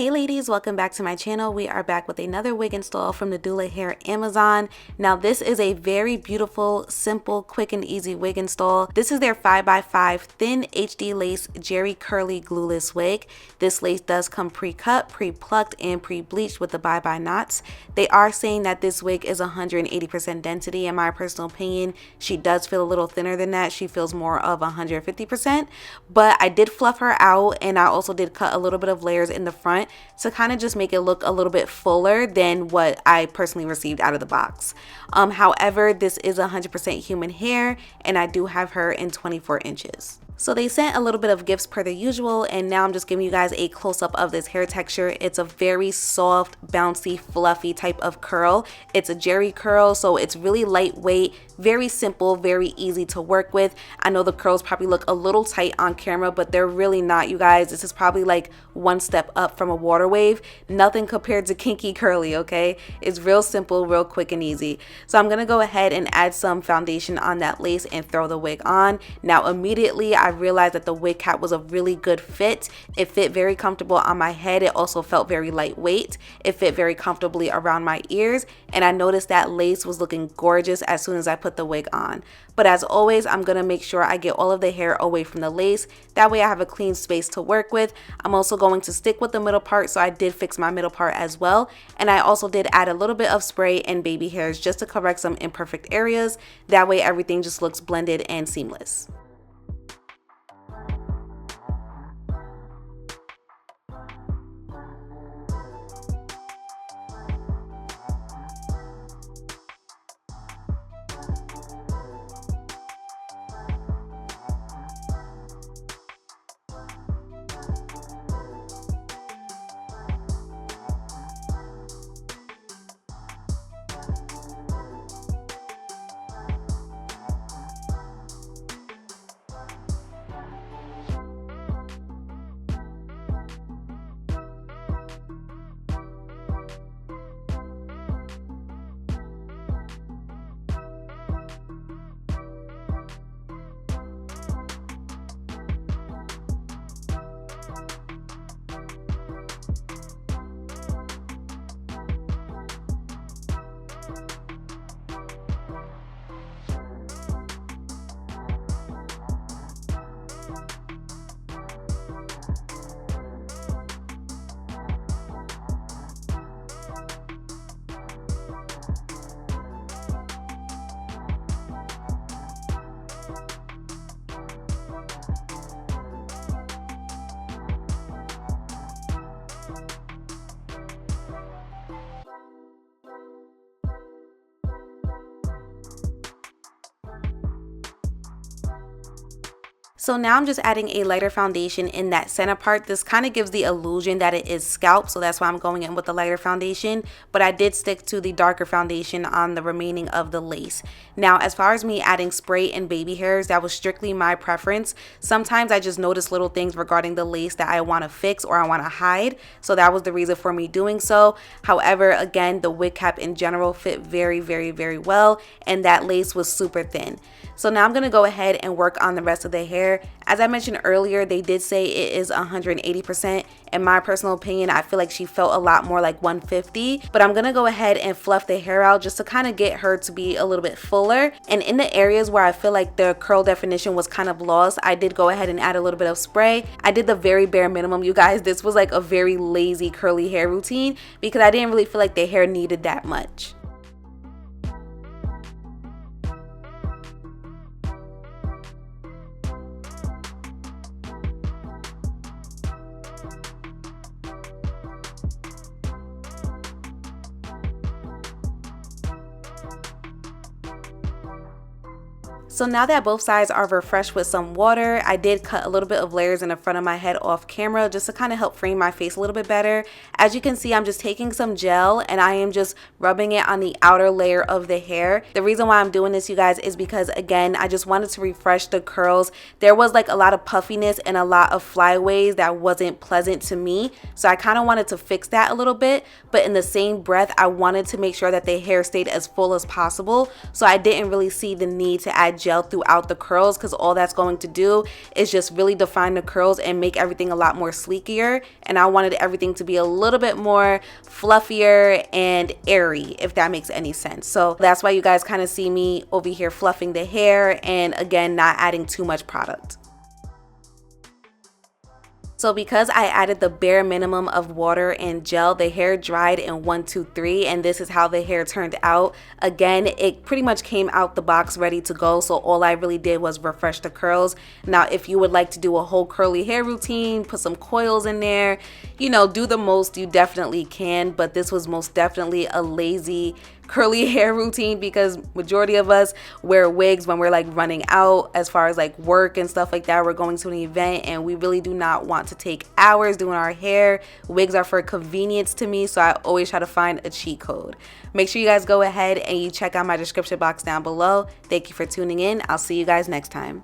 Hey ladies, welcome back to my channel. We are back with another wig install from Nadula Hair Amazon. Now this is a very beautiful, simple, quick and easy wig install. This is their 5x5 thin HD lace Jerry curly glueless wig. This lace does come pre-cut, pre-plucked and pre-bleached with the bye-bye knots. They are saying that this wig is 180% density. In my personal opinion, she does feel a little thinner than that. She feels more of 150%, but I did fluff her out and I also did cut a little bit of layers in the front to kind of just make it look a little bit fuller than what I personally received out of the box. However, this is 100% human hair and I do have her in 24 inches. So they sent a little bit of gifts per the usual, and now I'm just giving you guys a close-up of this hair texture. It's a very soft, bouncy, fluffy type of curl. It's a Jerry curl, so it's really lightweight, very simple, very easy to work with. I know the curls probably look a little tight on camera, but they're really not, you guys. This is probably like one step up from a water wave. Nothing compared to kinky curly, okay? It's real simple, real quick and easy. So I'm gonna go ahead and add some foundation on that lace and throw the wig on. Now immediately I realized that the wig cap was a really good fit. It fit very comfortable on my head. It also felt very lightweight. It fit very comfortably around my ears, and I noticed that lace was looking gorgeous as soon as I put the wig on. But as always, I'm gonna make sure I get all of the hair away from the lace. That way I have a clean space to work with. I'm also going to stick with the middle part, so I did fix my middle part as well. And I also did add a little bit of spray and baby hairs just to correct some imperfect areas. That way everything just looks blended and seamless. So now I'm just adding a lighter foundation in that center part. This kind of gives the illusion that it is scalp, so that's why I'm going in with the lighter foundation, but I did stick to the darker foundation on the remaining of the lace. Now as far as me adding spray and baby hairs, that was strictly my preference. Sometimes I just notice little things regarding the lace that I want to fix or I want to hide, so that was the reason for me doing so. However, again, the wig cap in general fit very, very, very well, and that lace was super thin. So now I'm going to go ahead and work on the rest of the hair. As I mentioned earlier, they did say it is 180%. In my personal opinion, I feel like she felt a lot more like 150, but I'm going to go ahead and fluff the hair out just to kind of get her to be a little bit fuller. And in the areas where I feel like the curl definition was kind of lost, I did go ahead and add a little bit of spray. I did the very bare minimum, you guys. This was like a very lazy curly hair routine because I didn't really feel like the hair needed that much. So now that both sides are refreshed with some water, I did cut a little bit of layers in the front of my head off camera just to kind of help frame my face a little bit better. As you can see, I'm just taking some gel and I am just rubbing it on the outer layer of the hair. The reason why I'm doing this, you guys, is because again, I just wanted to refresh the curls. There was like a lot of puffiness and a lot of flyaways that wasn't pleasant to me. So I kind of wanted to fix that a little bit, but in the same breath, I wanted to make sure that the hair stayed as full as possible. So I didn't really see the need to add gel throughout the curls, because all that's going to do is just really define the curls and make everything a lot more sleeker. And I wanted everything to be a little bit more fluffier and airy, if that makes any sense. So that's why you guys kind of see me over here fluffing the hair, and again, not adding too much product. So because I added the bare minimum of water and gel, the hair dried in 1, 2, 3, and this is how the hair turned out. Again, it pretty much came out the box ready to go, so all I really did was refresh the curls. Now, if you would like to do a whole curly hair routine, put some coils in there, you know, do the most, you definitely can, but this was most definitely a lazy curly hair routine, because majority of us wear wigs when we're like running out as far as like work and stuff like that. We're going to an event and we really do not want to take hours doing our hair. Wigs are for convenience to me, so I always try to find a cheat code. Make sure you guys go ahead and you check out my description box down below. Thank you for tuning in. I'll see you guys next time.